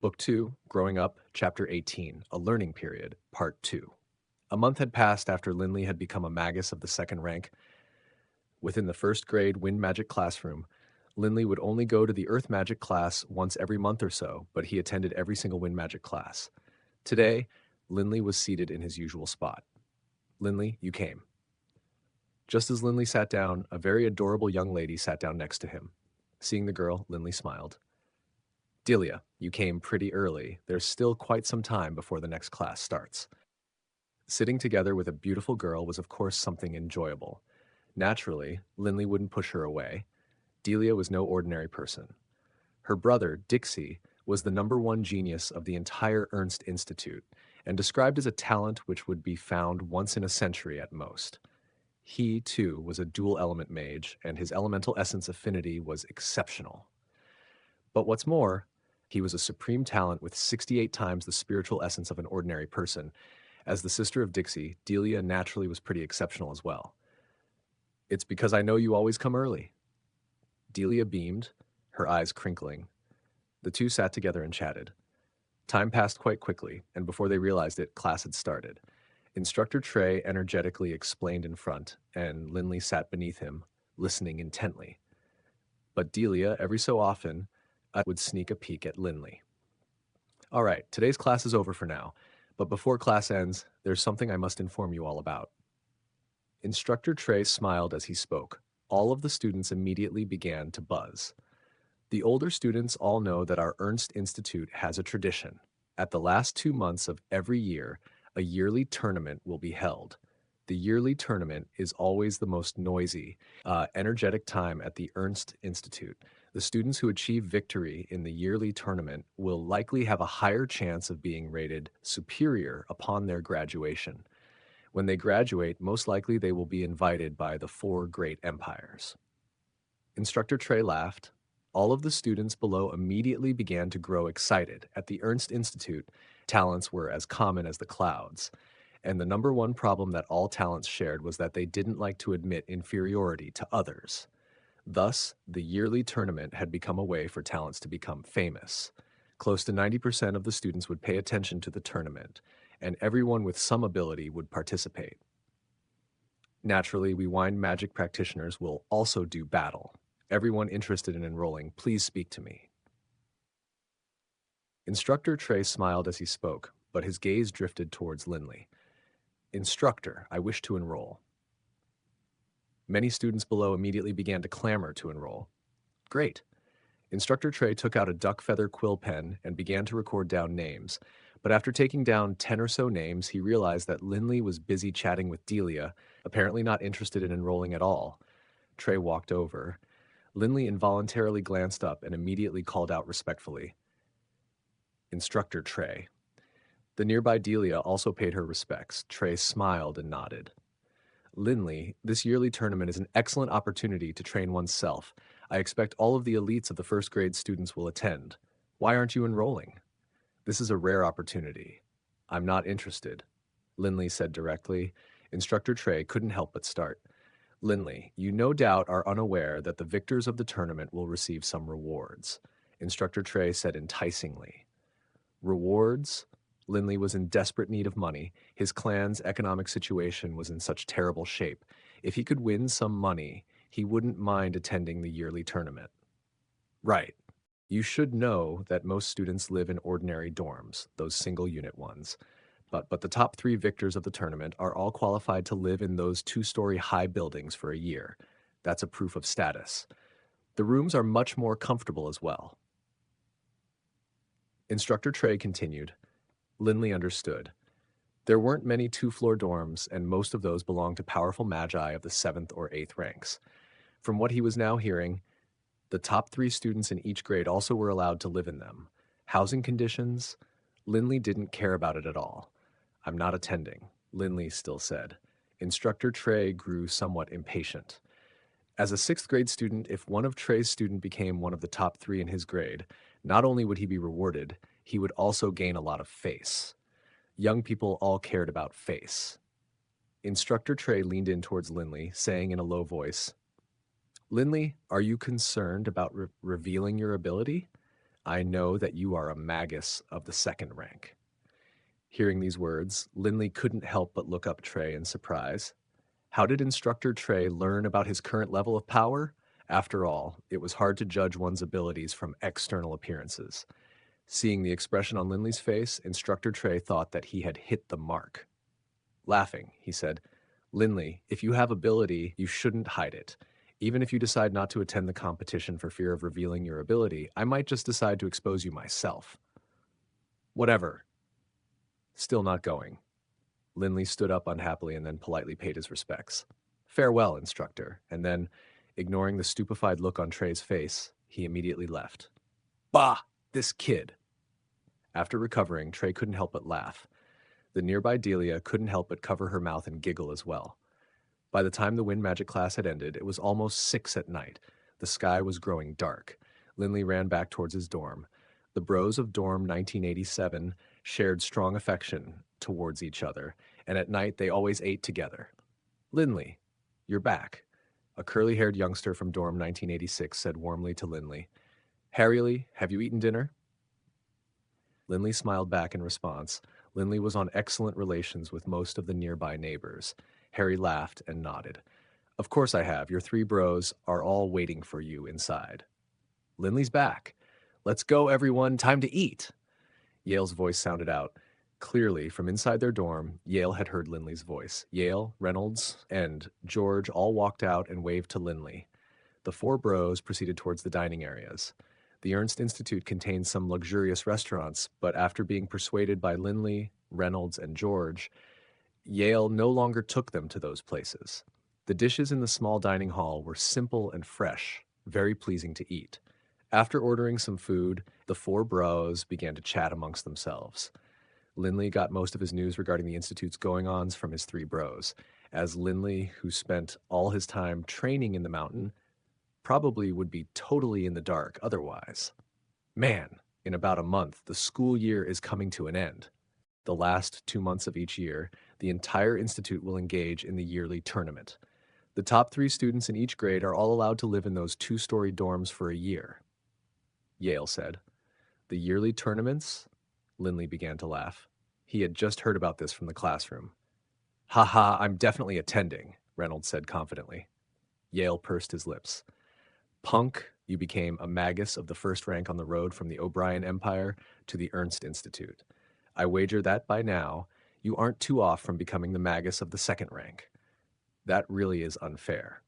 Book 2, Growing Up, Chapter 18, A Learning Period, Part 2. A month had passed after Linley had become a magus of the second rank. Within the first grade wind magic classroom, Linley would only go to the earth magic class once every month or so, but he attended every single wind magic class. Today, Linley was seated in his usual spot. Linley, you came. Just as Linley sat down, a very adorable young lady sat down next to him. Seeing the girl, Linley smiled. Delia, you came pretty early. There's still quite some time before the next class starts. Sitting together with a beautiful girl was, of course, something enjoyable. Naturally, Linley wouldn't push her away. Delia was no ordinary person. Her brother, Dixie, was the #1 genius of the entire Ernst Institute, and described as a talent which would be found once in a century at most. He, too, was a dual-element mage, and his elemental essence affinity was exceptional. But what's more, he was a supreme talent with 68 times the spiritual essence of an ordinary person. As the sister of Dixie, Delia naturally was pretty exceptional as well. It's because I know you always come early. Delia beamed, her eyes crinkling. The two sat together and chatted. Time passed quite quickly, and before they realized it, class had started. Instructor Trey energetically explained in front, and Linley sat beneath him, listening intently. But Delia, every so often, would sneak a peek at Linley. All right, today's class is over for now, but before class ends, there's something I must inform you all about. Instructor Trey smiled as he spoke. All of the students immediately began to buzz. The older students all know that our Ernst Institute has a tradition. At the last 2 months of every year, a yearly tournament will be held. The yearly tournament is always the most noisy, energetic time at the Ernst Institute. The students who achieve victory in the yearly tournament will likely have a higher chance of being rated superior upon their graduation. When they graduate, most likely they will be invited by the 4 great empires. Instructor Trey laughed. All of the students below immediately began to grow excited. At the Ernst Institute, talents were as common as the clouds. And the #1 problem that all talents shared was that they didn't like to admit inferiority to others. Thus, the yearly tournament had become a way for talents to become famous. Close to 90% of the students would pay attention to the tournament, and everyone with some ability would participate. Naturally, we wind magic practitioners will also do battle. Everyone interested in enrolling, please speak to me. Instructor Trey smiled as he spoke, but his gaze drifted towards Linley. Instructor, I wish to enroll. Many students below immediately began to clamor to enroll. Great. Instructor Trey took out a duck feather quill pen and began to record down names, but after taking down 10 or so names, he realized that Linley was busy chatting with Delia, apparently not interested in enrolling at all. Trey walked over. Linley involuntarily glanced up and immediately called out respectfully, Instructor Trey. The nearby Delia also paid her respects. Trey smiled and nodded. Linley, this yearly tournament is an excellent opportunity to train oneself. I expect all of the elites of the first grade students will attend. Why aren't you enrolling? This is a rare opportunity. I'm not interested, Linley said directly. Instructor Trey couldn't help but start. Linley, you no doubt are unaware that the victors of the tournament will receive some rewards, Instructor Trey said enticingly. Rewards? Linley was in desperate need of money. His clan's economic situation was in such terrible shape. If he could win some money, he wouldn't mind attending the yearly tournament. Right. You should know that most students live in ordinary dorms, those single-unit ones. But the top 3 victors of the tournament are all qualified to live in those 2-story high buildings for a year. That's a proof of status. The rooms are much more comfortable as well. Instructor Trey continued. Linley understood. There weren't many 2-floor dorms, and most of those belonged to powerful magi of the 7th or 8th ranks. From what he was now hearing, the top 3 students in each grade also were allowed to live in them. Housing conditions? Linley didn't care about it at all. I'm not attending, Linley still said. Instructor Trey grew somewhat impatient. As a 6th grade student, if one of Trey's students became one of the top 3 in his grade, not only would he be rewarded, he would also gain a lot of face. Young people all cared about face. Instructor Trey leaned in towards Linley, saying in a low voice, Linley, are you concerned about revealing your ability? I know that you are a magus of the second rank. Hearing these words, Lindley couldn't help but look up Trey in surprise. How did Instructor Trey learn about his current level of power? After all, it was hard to judge one's abilities from external appearances. Seeing the expression on Lindley's face, Instructor Trey thought that he had hit the mark. Laughing, he said, Lindley, if you have ability, you shouldn't hide it. Even if you decide not to attend the competition for fear of revealing your ability, I might just decide to expose you myself. Whatever. Still not going. Lindley stood up unhappily and then politely paid his respects. Farewell, instructor, and then, ignoring the stupefied look on Trey's face, he immediately left. Bah! This kid! After recovering, Trey couldn't help but laugh. The nearby Delia couldn't help but cover her mouth and giggle as well. By the time the wind magic class had ended, it was almost 6 at night. The sky was growing dark. Lindley ran back towards his dorm. The bros of dorm 1987 shared strong affection towards each other, and at night they always ate together. Lindley, you're back, a curly-haired youngster from dorm 1986 said warmly to Lindley. Harry, have you eaten dinner? Lindley smiled back in response. Lindley was on excellent relations with most of the nearby neighbors. Harry laughed and nodded. Of course I have. Your 3 bros are all waiting for you inside. Lindley's back. Let's go, everyone. Time to eat. Yale's voice sounded out. Clearly, from inside their dorm, Yale had heard Lindley's voice. Yale, Reynolds, and George all walked out and waved to Lindley. The 4 bros proceeded towards the dining areas. The Ernst Institute contained some luxurious restaurants, but after being persuaded by Lindley, Reynolds, and George, Yale no longer took them to those places. The dishes in the small dining hall were simple and fresh, very pleasing to eat. After ordering some food, the 4 bros began to chat amongst themselves. Lindley got most of his news regarding the Institute's going-ons from his 3 bros, as Lindley, who spent all his time training in the mountain, probably would be totally in the dark otherwise. Man, in about a month, the school year is coming to an end. The last 2 months of each year, the entire institute will engage in the yearly tournament. The top 3 students in each grade are all allowed to live in those 2-story dorms for a year. Yale said. The yearly tournaments? Lindley began to laugh. He had just heard about this from the classroom. Ha ha, I'm definitely attending, Reynolds said confidently. Yale pursed his lips. Punk, you became a magus of the first rank on the road from the O'Brien Empire to the Ernst Institute. I wager that by now, you aren't too off from becoming the magus of the second rank. That really is unfair.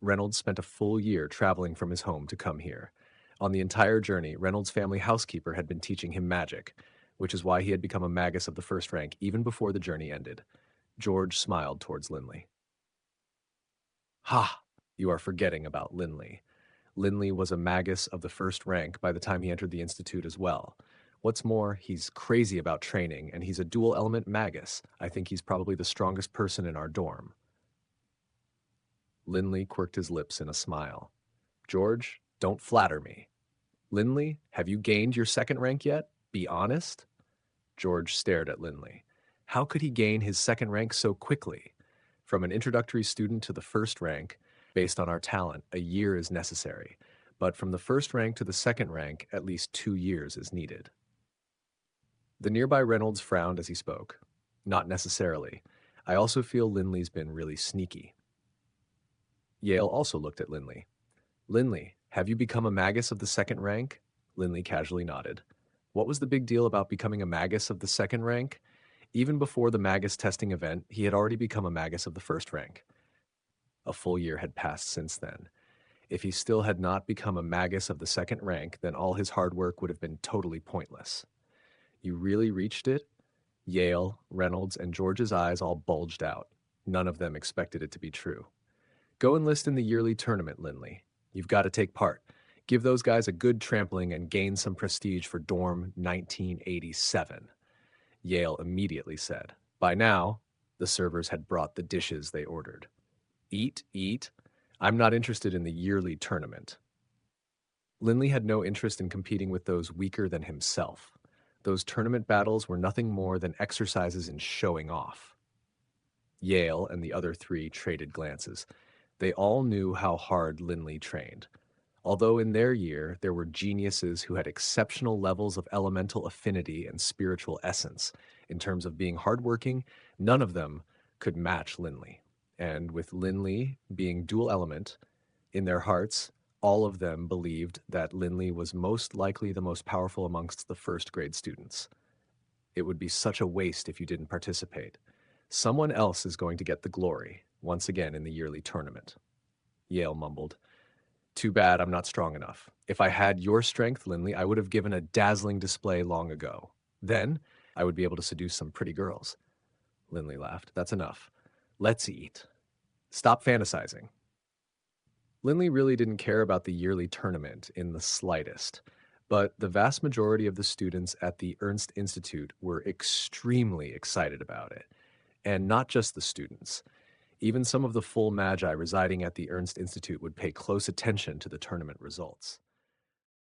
Reynolds spent a full year traveling from his home to come here. On the entire journey, Reynolds' family housekeeper had been teaching him magic, which is why he had become a magus of the first rank even before the journey ended. George smiled towards Lindley. Ha! You are forgetting about Lindley. Lindley was a magus of the first rank by the time he entered the Institute as well. What's more, he's crazy about training, and he's a dual-element magus. I think he's probably the strongest person in our dorm. Lindley quirked his lips in a smile. George, don't flatter me. Lindley, have you gained your second rank yet? Be honest. George stared at Lindley. How could he gain his second rank so quickly? From an introductory student to the first rank, based on our talent, a year is necessary. But from the first rank to the second rank, at least 2 years is needed. The nearby Reynolds frowned as he spoke. Not necessarily. I also feel Lindley's been really sneaky. Yale also looked at Lindley. Lindley, have you become a magus of the second rank? Lindley casually nodded. What was the big deal about becoming a magus of the second rank? Even before the magus testing event, he had already become a magus of the first rank. A full year had passed since then. If he still had not become a magus of the second rank, then all his hard work would have been totally pointless. You really reached it? Yale, Reynolds, and George's eyes all bulged out. None of them expected it to be true. Go enlist in the yearly tournament, Lindley. You've got to take part. Give those guys a good trampling and gain some prestige for dorm 1987. Yale immediately said. By now, the servers had brought the dishes they ordered. Eat, eat. I'm not interested in the yearly tournament. Lindley had no interest in competing with those weaker than himself. Those tournament battles were nothing more than exercises in showing off. Yale and the other 3 traded glances. They all knew how hard Lindley trained. Although in their year there were geniuses who had exceptional levels of elemental affinity and spiritual essence, in terms of being hardworking, none of them could match Linley. And with Linley being dual element, in their hearts, all of them believed that Linley was most likely the most powerful amongst the first grade students. It would be such a waste if you didn't participate. Someone else is going to get the glory, once again in the yearly tournament. Yale mumbled. Too bad I'm not strong enough. If I had your strength, Linley, I would have given a dazzling display long ago. Then I would be able to seduce some pretty girls. Linley laughed. That's enough. Let's eat. Stop fantasizing. Linley really didn't care about the yearly tournament in the slightest, but the vast majority of the students at the Ernst Institute were extremely excited about it. And not just the students. Even some of the full magi residing at the Ernst Institute would pay close attention to the tournament results.